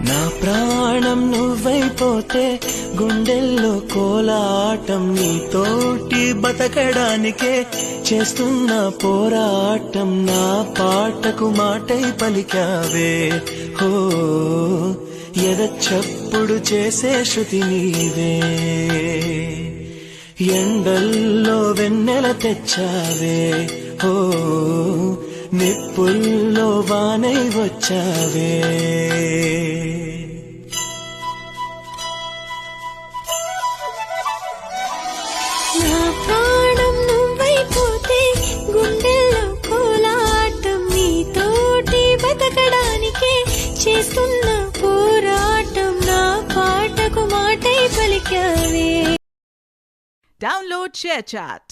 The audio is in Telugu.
నా ప్రాణం నువ్వైపోతే గుండెల్లో కోలాటం నీతోటి బతకడానికే చేస్తున్న పోరాటం నా పాటకు మాటై పలికావే హో ఎద చప్పుడు చేసే శృతి నీవే ఎండల్లో వెన్నెల తెచ్చావే హో నిప్పుల్లో వానై వచ్చావే నా ప్రాణం నువ్వైపోతే గుండెల్లో కోలాటం నీతోటి బతకడానికే చేస్తున్న పోరాటం నా పాటకు మాటై పలికావే. Download ShareChat.